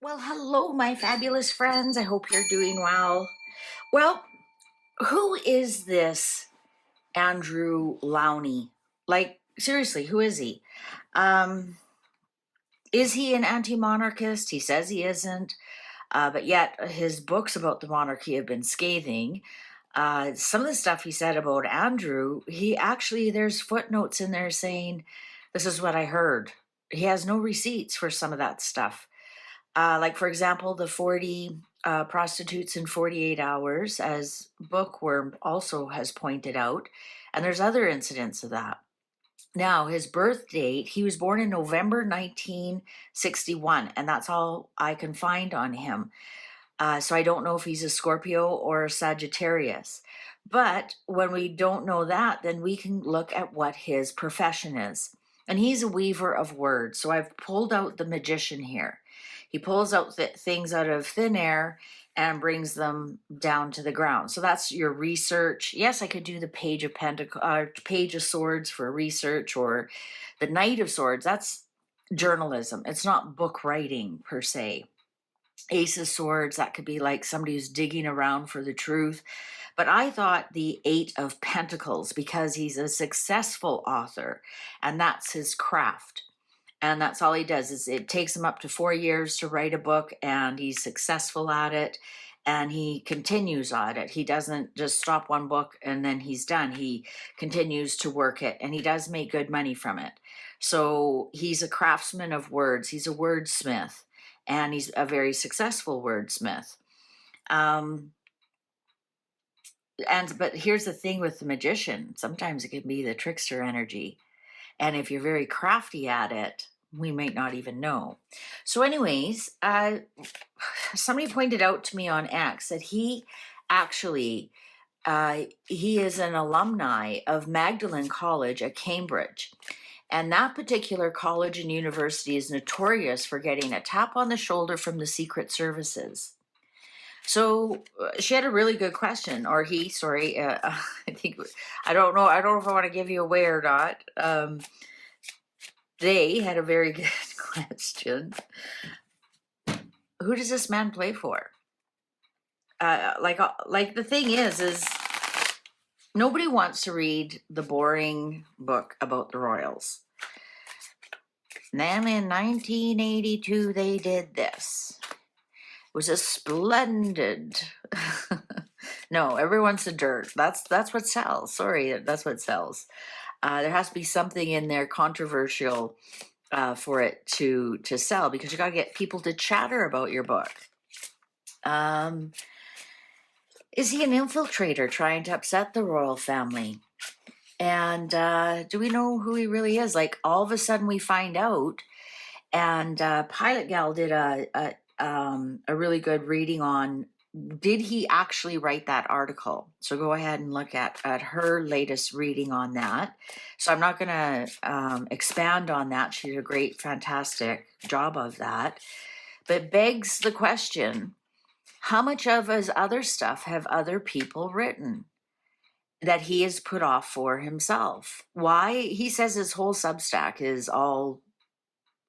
Well, hello, my fabulous friends. I hope you're doing well. Well, who is this Andrew Lownie? Like, seriously, who is he? Um, is he an anti-monarchist? He says he isn't, but yet his books about the monarchy have been scathing. Some of the stuff he said about Andrew, there's footnotes in there saying, this is what I heard. He has no receipts for some of that stuff. Like, for example, the 40 prostitutes in 48 hours, as Bookworm also has pointed out. And there's other incidents of that. Now, his birth date, he was born in November 1961, and that's all I can find on him. So I don't know if he's a Scorpio or a Sagittarius. But when we don't know that, then we can look at what his profession is. And he's a weaver of words. So I've pulled out the magician here. He pulls out things out of thin air and brings them down to the ground. So that's your research. Yes, I could do the Page of Page of Swords for research, or the Knight of Swords. That's journalism. It's not book writing per se. Ace of Swords, that could be like somebody who's digging around for the truth. But I thought the Eight of Pentacles, because he's a successful author and that's his craft. And that's all he does. Is it takes him up to 4 years to write a book, and he's successful at it, and he continues at it. He doesn't just stop one book and then he's done. He continues to work it, and he does make good money from it. So he's a craftsman of words. He's a wordsmith, and he's a very successful wordsmith. But here's the thing with the magician. Sometimes it can be the trickster energy. And if you're very crafty at it, we might not even know. So anyways, somebody pointed out to me on X that he actually, he is an alumni of Magdalen College at Cambridge. And that particular college and university is notorious for getting a tap on the shoulder from the secret services. So she had a really good question, or he, sorry, I think, I don't know if I want to give you away or not. They had a very good question. Who does this man play for? Like the thing is nobody wants to read the boring book about the royals. Then in 1982, they did this. It was a splendid. No, everyone's a dirt. That's what sells. Sorry, that's what sells. There has to be something in there controversial for it to sell, because you got to get people to chatter about your book. Is he an infiltrator trying to upset the royal family? And do we know who he really is? Like, all of a sudden we find out, and Pilot Gal did a really good reading on, did he actually write that article? So go ahead and look at her latest reading on that. So I'm not going to expand on that. She did a great, fantastic job of that. But begs the question, how much of his other stuff have other people written that he has put off for himself? Why? He says his whole Substack is all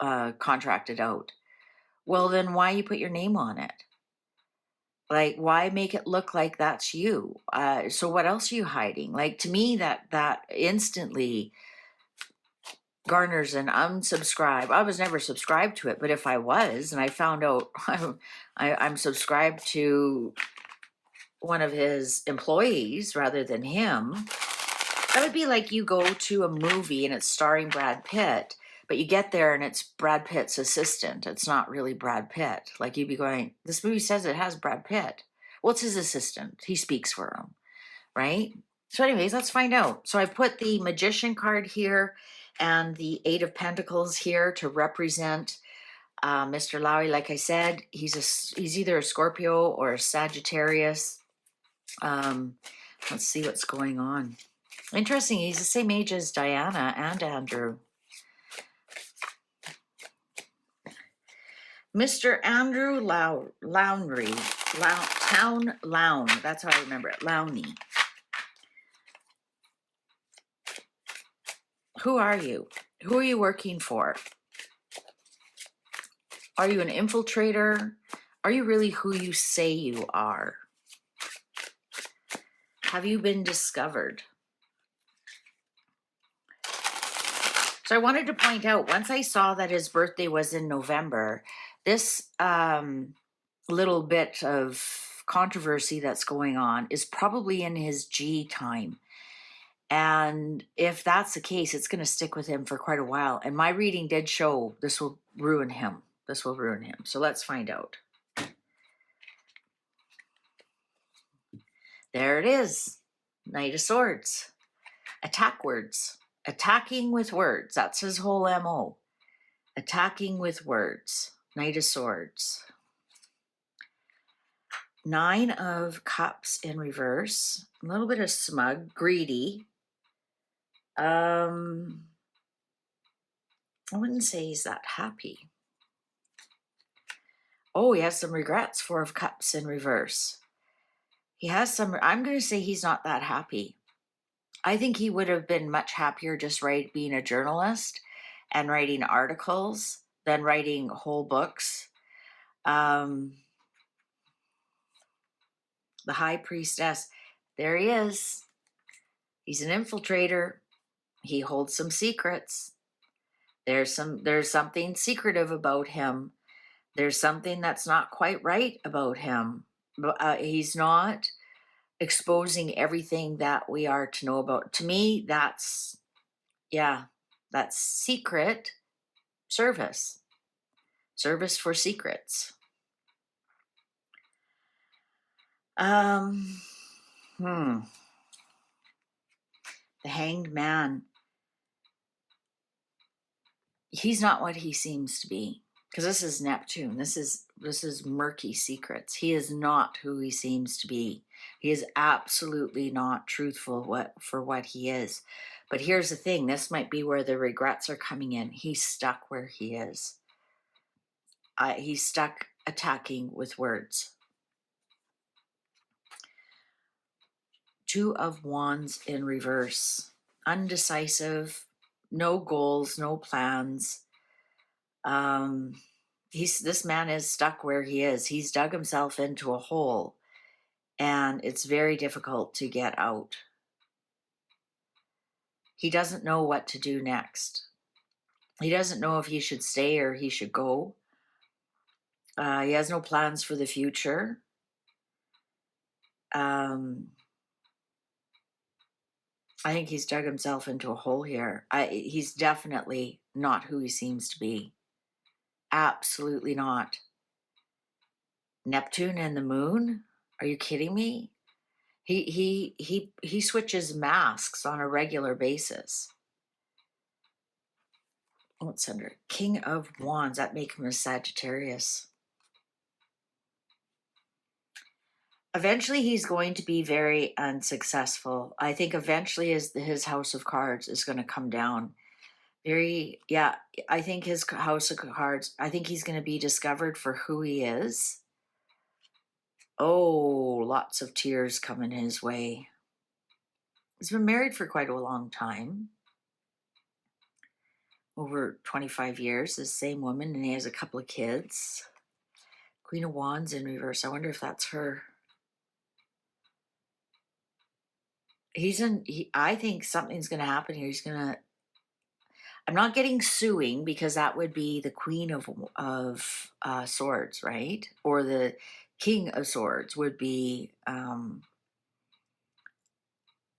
contracted out. Well, then why you put your name on it? Like, why make it look like that's you? So what else are you hiding? Like, to me, that instantly garners an unsubscribe. I was never subscribed to it, but if I was, and I found out I'm subscribed to one of his employees rather than him, that would be like you go to a movie and it's starring Brad Pitt, but you get there and it's Brad Pitt's assistant. It's not really Brad Pitt. Like, you'd be going, this movie says it has Brad Pitt. What's his assistant? He speaks for him, right? So anyways, let's find out. So I put the Magician card here and the Eight of Pentacles here to represent Mr. Lowry. Like I said, he's either a Scorpio or a Sagittarius. Let's see what's going on. Interesting, he's the same age as Diana and Andrew. Mr. Andrew Lowry, Town Lown, that's how I remember it, Lownie. Who are you? Who are you working for? Are you an infiltrator? Are you really who you say you are? Have you been discovered? So I wanted to point out, once I saw that his birthday was in November, this little bit of controversy that's going on is probably in his G time. And if that's the case, it's going to stick with him for quite a while. And my reading did show this will ruin him. This will ruin him. So let's find out. There it is. Knight of Swords. Attack words. Attacking with words. That's his whole MO. Attacking with words. Knight of Swords. Nine of Cups in reverse. A little bit of smug. Greedy. I wouldn't say he's that happy. Oh, he has some regrets. Four of Cups in reverse. He has some, I'm going to say he's not that happy. I think he would have been much happier just being a journalist and writing articles than writing whole books. The High Priestess, there he is. He's an infiltrator. He holds some secrets. There's something secretive about him. There's something that's not quite right about him. He's not exposing everything that we are to know about. To me, that's secret service. Service for secrets. The Hanged Man. He's not what he seems to be. Because this is Neptune. This is murky secrets. He is not who he seems to be. He is absolutely not truthful for what he is. But here's the thing. This might be where the regrets are coming in. He's stuck where he is. He's stuck attacking with words. Two of Wands in reverse. Undecisive. No goals. No plans. This man is stuck where he is. He's dug himself into a hole, and it's very difficult to get out. He doesn't know what to do next. He doesn't know if he should stay or he should go. He has no plans for the future. I think he's dug himself into a hole here. He's definitely not who he seems to be. Absolutely not. Neptune and the moon? Are you kidding me? He switches masks on a regular basis. What's under King of Wands? That makes him a Sagittarius. Eventually, he's going to be very unsuccessful. I think eventually his house of cards is going to come down. I think his house of cards, I think he's going to be discovered for who he is. Oh, lots of tears coming his way. He's been married for quite a long time. Over 25 years, the same woman, and he has a couple of kids. Queen of Wands in reverse. I wonder if that's her. I think something's going to happen here. I'm not getting suing, because that would be the Queen of Swords, right? Or the King of Swords would be, well,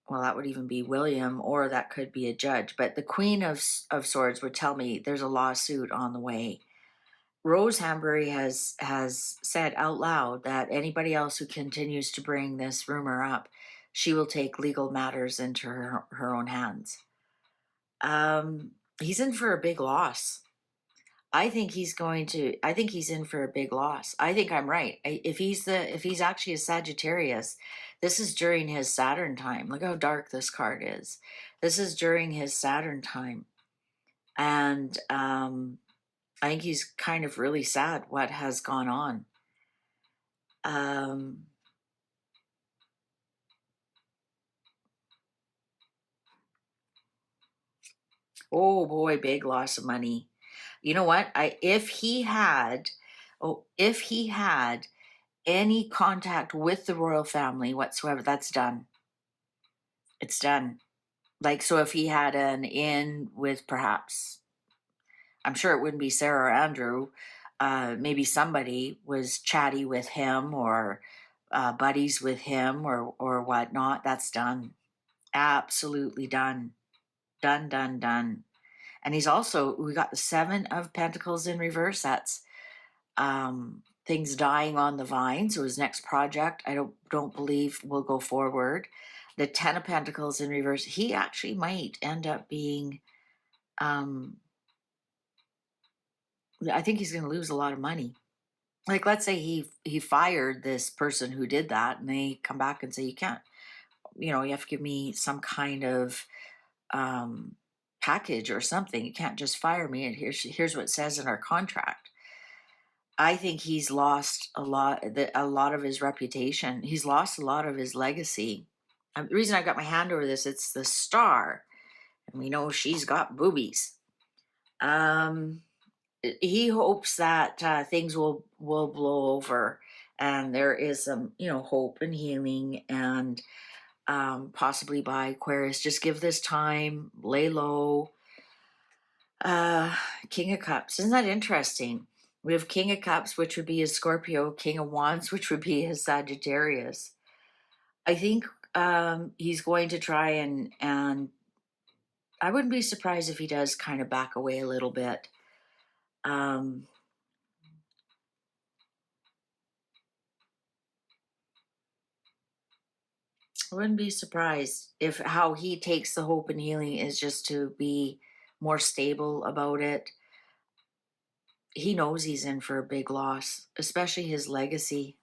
that would even be William, or that could be a judge. But the Queen of Swords would tell me there's a lawsuit on the way. Rose Hambury has said out loud that anybody else who continues to bring this rumor up, she will take legal matters into her own hands. He's in for a big loss. I think he's in for a big loss. I think I'm right. If he's actually a Sagittarius, this is during his Saturn time. Look how dark this card is. This is during his Saturn time. And I think he's kind of really sad what has gone on. Oh boy, big loss of money. You know what? If he had any contact with the royal family whatsoever, that's done. It's done. Like, so if he had an in with perhaps, I'm sure it wouldn't be Sarah or Andrew, maybe somebody was chatty with him or buddies with him or whatnot, that's done. Absolutely done. Done, done, done. And he's also, we got the 7 of Pentacles in reverse. That's things dying on the vine. So his next project, I don't believe will go forward. The 10 of Pentacles in reverse. He actually might end up being, I think he's going to lose a lot of money. Like, let's say he fired this person who did that, and they come back and say, you can't, you have to give me some kind of package or something. You can't just fire me. And here's what it says in our contract. I think he's lost a lot of his reputation. He's lost a lot of his legacy. The reason I got my hand over this, it's the star, and we know she's got boobies. He hopes that things will blow over, and there is some hope and healing, and possibly by Aquarius. Just give this time, lay low. King of Cups, isn't that interesting? We have King of Cups, which would be his Scorpio, King of Wands, which would be his Sagittarius. I think he's going to try and I wouldn't be surprised if he does kind of back away a little bit. I wouldn't be surprised if how he takes the hope and healing is just to be more stable about it. He knows he's in for a big loss, especially his legacy.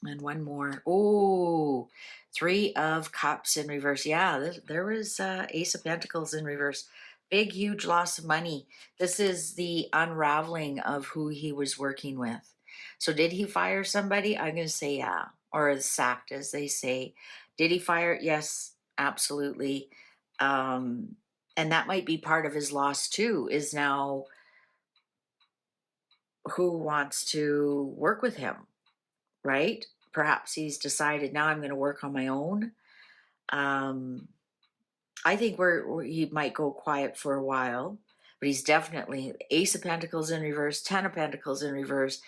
And one more. Oh, 3 of Cups in reverse. Yeah, there was Ace of Pentacles in reverse. Big, huge loss of money. This is the unraveling of who he was working with. So did he fire somebody? I'm going to say yeah. Or sacked, as they say. Did he fire? Yes, absolutely. And that might be part of his loss too, is now who wants to work with him, right? Perhaps he's decided now I'm going to work on my own. I think he might go quiet for a while, but he's definitely Ace of Pentacles in reverse, 10 of Pentacles in reverse,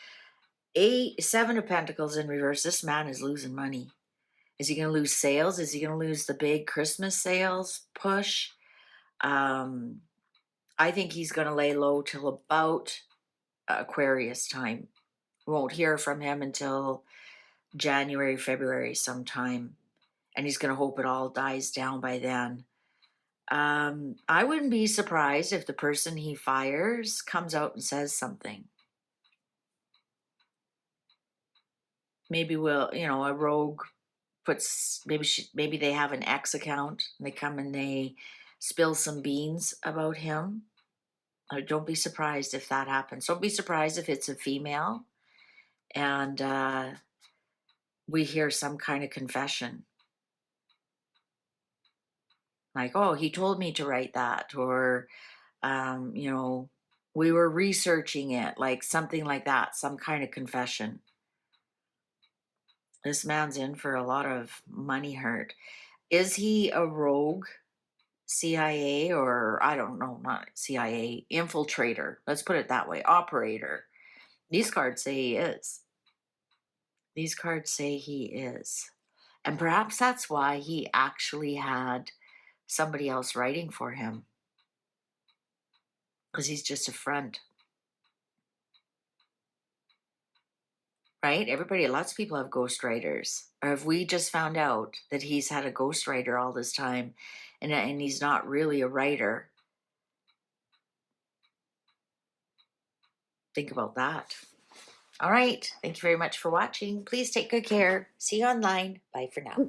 7 of Pentacles in reverse. This man is losing money. Is he going to lose sales? Is he going to lose the big Christmas sales push? I think he's going to lay low till about Aquarius time. We won't hear from him until January, February sometime. And he's going to hope it all dies down by then. I wouldn't be surprised if the person he fires comes out and says something. Maybe a rogue puts, maybe they have an X account and they come and they spill some beans about him. Don't be surprised if that happens. Don't be surprised if it's a female and we hear some kind of confession. Like, oh, he told me to write that, or, we were researching it, like something like that, some kind of confession. This man's in for a lot of money hurt. Is he a rogue CIA, or I don't know, not CIA, infiltrator? Let's put it that way, operator. These cards say he is. These cards say he is. And perhaps that's why he actually had somebody else writing for him, because he's just a front, right? Lots of people have ghostwriters. Or have we just found out that he's had a ghostwriter all this time and he's not really a writer? Think about that. All right. Thank you very much for watching. Please take good care. See you online. Bye for now.